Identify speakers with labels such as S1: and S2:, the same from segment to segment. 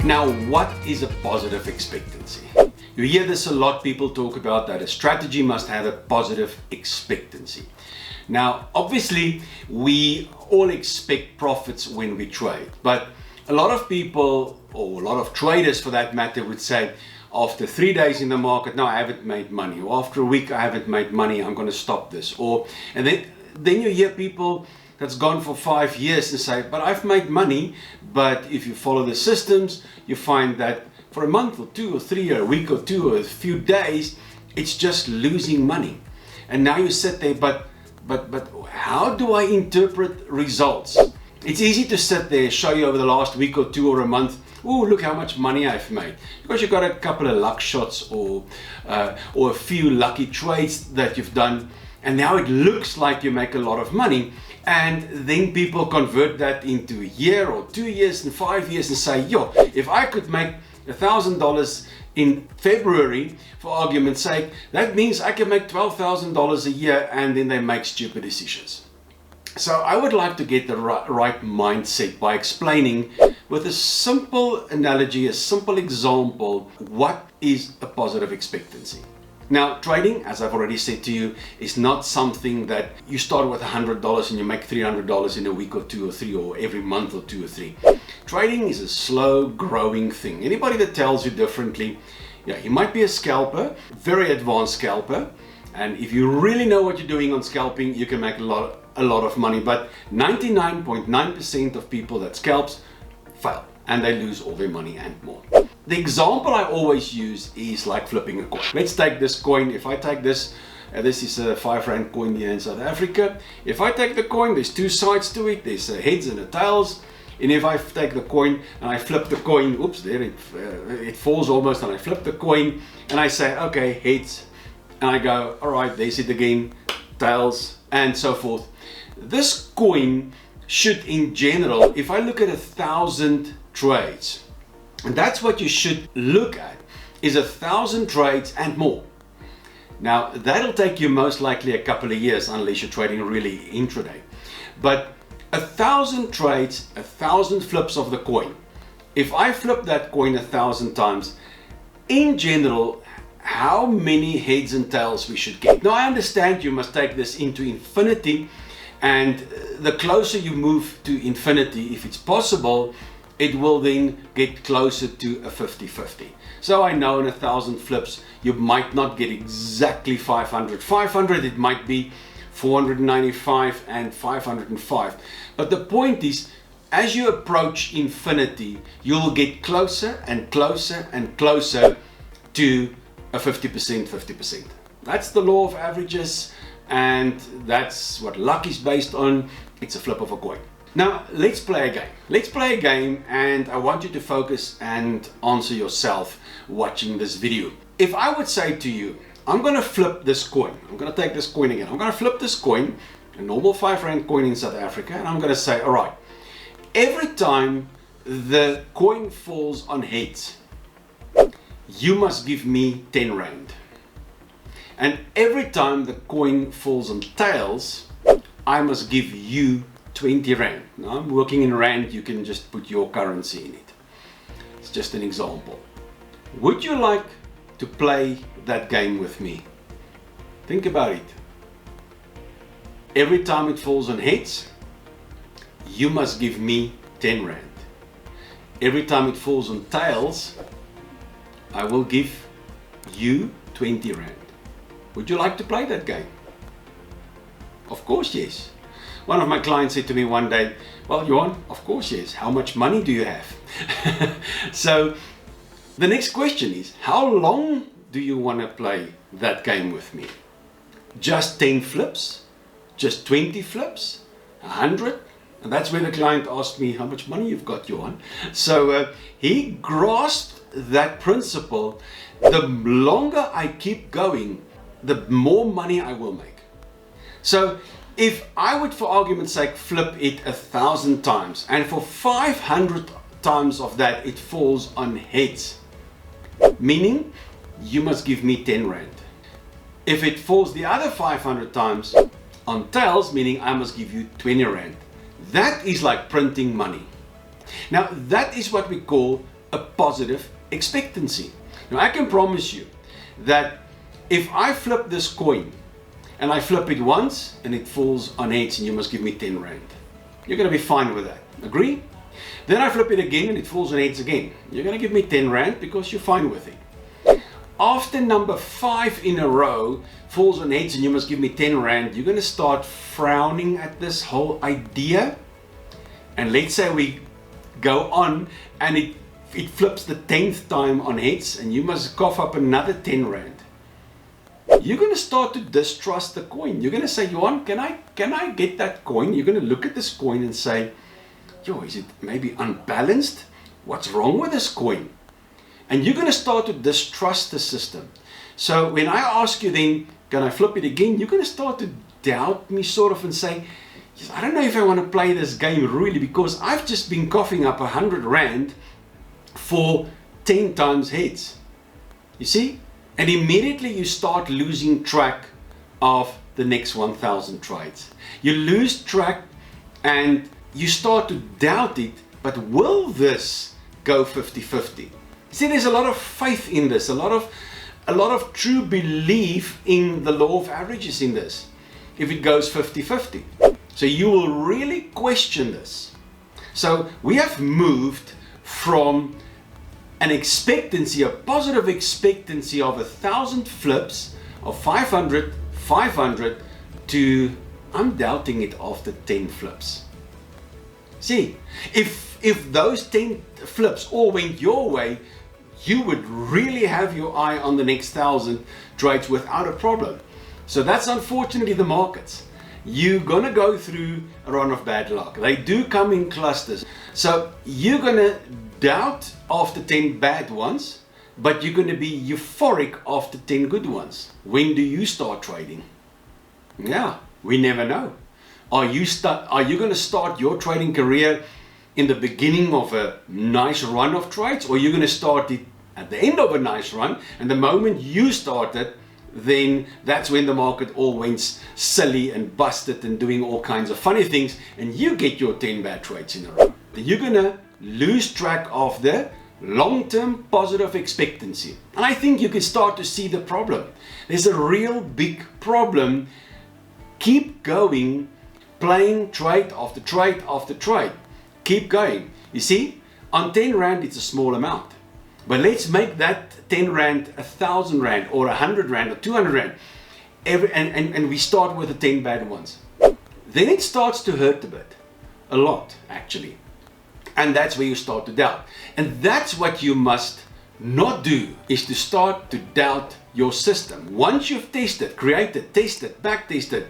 S1: Now, what is a positive expectancy? You hear this a lot, people talk about that a strategy must have a positive expectancy. Now, obviously, we all expect profits when we trade, but a lot of people, or a lot of traders for that matter, would say, after 3 days in the market, no, I haven't made money, or after a week, I haven't made money, I'm going to stop this. And then you hear people that's gone for 5 years and say, but I've made money. But if you follow the systems, you find that for a month or 2 or 3 or a week or 2 or a few days, it's just losing money. And now you sit there, but how do I interpret results? It's easy to sit there, show you over the last week or 2 or a month, oh, look how much money I've made. Because you've got a couple of luck shots or a few lucky trades that you've done. And now it looks like you make a lot of money. And then people convert that into a year or 2 years and 5 years and say, yo, if I could make $1,000 in February, for argument's sake, that means I can make $12,000 a year, and then they make stupid decisions. So I would like to get the right mindset by explaining with a simple analogy, a simple example, what is a positive expectancy. Now, trading, as I've already said to you, is not something that you start with $100 and you make $300 in a week or 2 or 3 or every month or 2 or 3. Trading is a slow growing thing. Anybody that tells you differently, yeah, you might be a scalper, very advanced scalper, and if you really know what you're doing on scalping, you can make a lot of money. But 99.9% of people that scalps fail, and they lose all their money and more. The example I always use is like flipping a coin. Let's take this coin. If I take this, this is a 5 rand coin here in South Africa. If I take the coin, there's 2 sides to it. There's a heads and a tails. And if I take the coin and I flip the coin, oops, there it falls almost, and I flip the coin and I say, okay, heads. And I go, all right, there's it again, tails, and so forth. This coin should, in general, if I look at 1,000 trades, and that's what you should look at, is 1,000 trades and more. Now, that'll take you most likely a couple of years unless you're trading really intraday. But 1,000 trades, 1,000 flips of the coin. If I flip that coin 1,000 times, in general, how many heads and tails we should get? Now, I understand you must take this into infinity, and the closer you move to infinity, if it's possible, it will then get closer to a 50-50. So I know in 1,000 flips, you might not get exactly 500. 500, it might be 495 and 505. But the point is, as you approach infinity, you'll get closer and closer and closer to a 50%, 50%. That's the law of averages, and that's what luck is based on. It's a flip of a coin. Now, let's play a game. Let's play a game, and I want you to focus and answer yourself watching this video. If I would say to you, I'm going to flip this coin. I'm going to take this coin again. I'm going to flip this coin, a normal 5 rand coin in South Africa, and I'm going to say, all right, every time the coin falls on heads, you must give me 10 rand. And every time the coin falls on tails, I must give you 20 rand. Now, I'm working in rand, you can just put your currency in it. It's just an example. Would you like to play that game with me? Think about it. Every time it falls on heads, you must give me 10 rand. Every time it falls on tails, I will give you 20 rand. Would you like to play that game? Of course, yes. One of my clients said to me one day, well, Johan, of course, yes. How much money do you have? So the next question is, how long do you want to play that game with me? Just 10 flips? Just 20 flips? 100? And that's where the client asked me, how much money you've got, Johan? So he grasped that principle. The longer I keep going, the more money I will make. So if I would, for argument's sake, flip it 1,000 times, and for 500 times of that it falls on heads, meaning you must give me 10 rand. If it falls the other 500 times on tails, meaning I must give you 20 rand. That is like printing money. Now that is what we call a positive expectancy. Now I can promise you that if I flip this coin and I flip it once and it falls on heads and you must give me 10 rand, you're going to be fine with that. Agree? Then I flip it again and it falls on heads again. You're going to give me 10 rand because you're fine with it. After number 5 in a row falls on heads and you must give me 10 rand, you're going to start frowning at this whole idea. And let's say we go on and it flips the 10th time on heads and you must cough up another 10 rand. You're going to start to distrust the coin. You're going to say, Johan, can I get that coin? You're going to look at this coin and say, yo, is it maybe unbalanced? What's wrong with this coin? And you're going to start to distrust the system. So when I ask you then, can I flip it again? You're going to start to doubt me sort of and say, yes, I don't know if I want to play this game really, because I've just been coughing up 100 rand for 10 times heads. You see? And immediately you start losing track of the next 1,000 trades. You lose track and you start to doubt it, but will this go 50-50? See, there's a lot of faith in this, a lot of true belief in the law of averages in this, if it goes 50-50. So you will really question this. So we have moved from an expectancy, a positive expectancy of 1,000 flips, of 500, to I'm doubting it after 10 flips. See, if those 10 flips all went your way, you would really have your eye on the next 1,000 trades without a problem. So that's unfortunately the markets. You're going to go through a run of bad luck. They do come in clusters. So you're going to doubt after 10 bad ones, but you're going to be euphoric after 10 good ones. When do you start trading? Yeah, we never know. Are you going to start your trading career in the beginning of a nice run of trades, or you're going to start it at the end of a nice run, and the moment you start it, then that's when the market all went silly and busted and doing all kinds of funny things, and you get your 10 bad trades in a row. You're going to lose track of the long-term positive expectancy. And I think you can start to see the problem. There's a real big problem. Keep going, playing trade after trade after trade. Keep going. You see, on 10 rand it's a small amount. But let's make that 10 rand 1,000 rand or 100 rand or 200 rand. And we start with the 10 bad ones. Then it starts to hurt a bit. A lot, actually. And that's where you start to doubt. And that's what you must not do, is to start to doubt your system. Once you've tested, created, tested, back tested,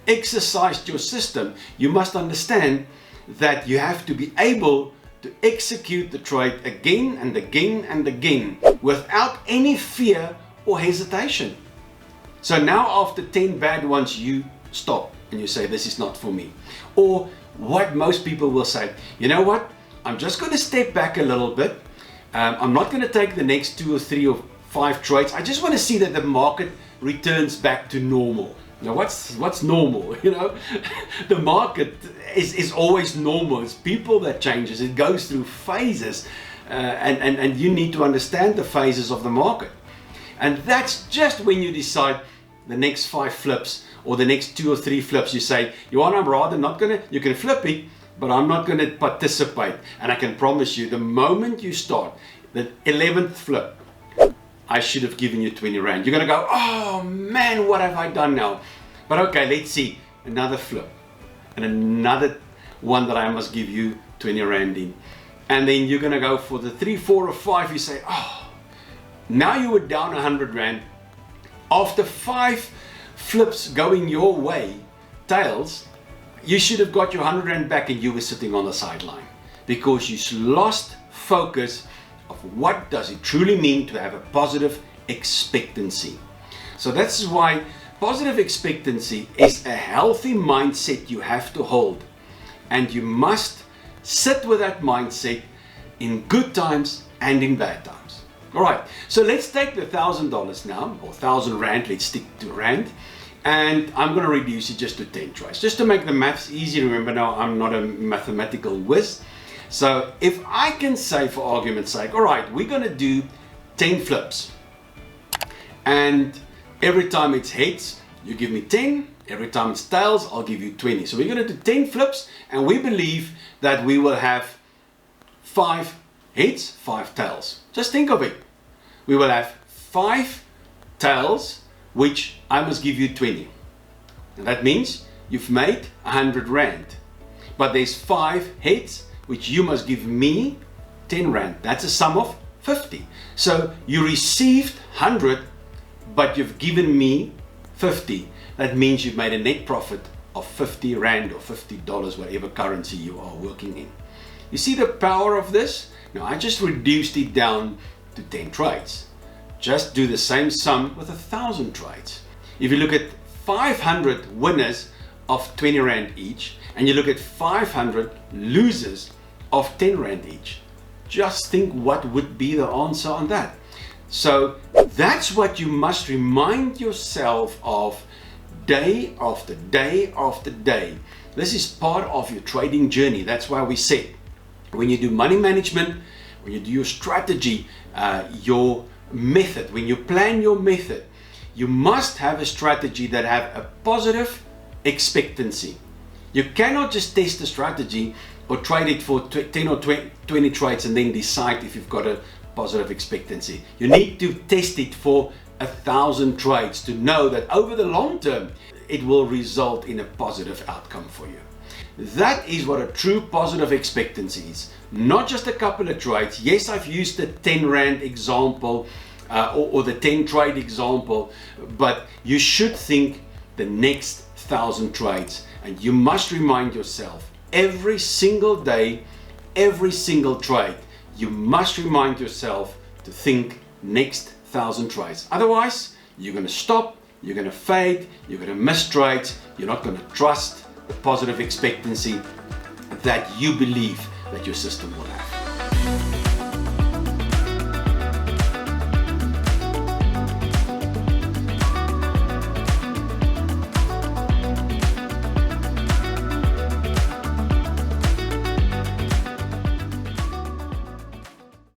S1: exercised your system, you must understand that you have to be able to execute the trade again and again and again without any fear or hesitation. So now after 10 bad ones, you stop and you say, this is not for me. Or what most people will say, you know what, I'm just going to step back a little bit. I'm not going to take the next 2 or 3 or 5 trades. I just want to see that the market returns back to normal. Now what's normal? You know, the market is always normal. It's people that changes. It goes through phases, and you need to understand the phases of the market. And that's just when you decide the next 5 flips or the next 2 or 3 flips. You say, Johan, I'm rather not gonna. You can flip it, but I'm not going to participate. And I can promise you, the moment you start the 11th flip, I should have given you 20 rand. You're going to go, oh man, what have I done now? But okay, let's see. Another flip. And another one that I must give you 20 rand in. And then you're going to go for the 3, 4 or 5. You say, oh, now you were down 100 rand. After 5 flips going your way, tails, you should have got your 100 rand back and you were sitting on the sideline. Because you lost focus of what does it truly mean to have a positive expectancy. So that's why positive expectancy is a healthy mindset you have to hold, and you must sit with that mindset in good times and in bad times. All right, so let's take the $1,000 now, or 1,000 rand. Let's stick to rand, and I'm going to reduce it just to 10 trades, just to make the maths easy. Remember, now I'm not a mathematical whiz. So if I can say, for argument's sake, all right, we're going to do 10 flips, and every time it's heads, you give me 10. Every time it's tails, I'll give you 20. So we're going to do 10 flips, and we believe that we will have 5 heads, 5 tails. Just think of it. We will have 5 tails, which I must give you 20. And that means you've made 100 Rand. But there's 5 heads, which you must give me 10 Rand. That's a sum of 50. So you received 100, but you've given me 50. That means you've made a net profit of 50 Rand or $50, whatever currency you are working in. You see the power of this? Now I just reduced it down to 10 trades. Just do the same sum with 1,000 trades. If you look at 500 winners of 20 Rand each, and you look at 500 losers of 10 Rand each, just think what would be the answer on that. So that's what you must remind yourself of day after day after day. This is part of your trading journey. That's why we said, when you do money management, when you do your strategy, your method, when you plan your method, you must have a strategy that have a positive expectancy. You cannot just test the strategy or trade it for 10 or 20 trades and then decide if you've got a positive expectancy. You need to test it for 1,000 trades to know that over the long term it will result in a positive outcome for you. That is what a true positive expectancy is. Not just a couple of trades. Yes, I've used the 10 Rand example or the 10 trade example, but you should think the next 1,000 trades, and you must remind yourself every single day, every single trade, you must remind yourself to think next 1,000 trades. Otherwise, you're going to stop, you're going to fade, you're going to miss trades, you're not going to trust the positive expectancy that you believe that your system will have.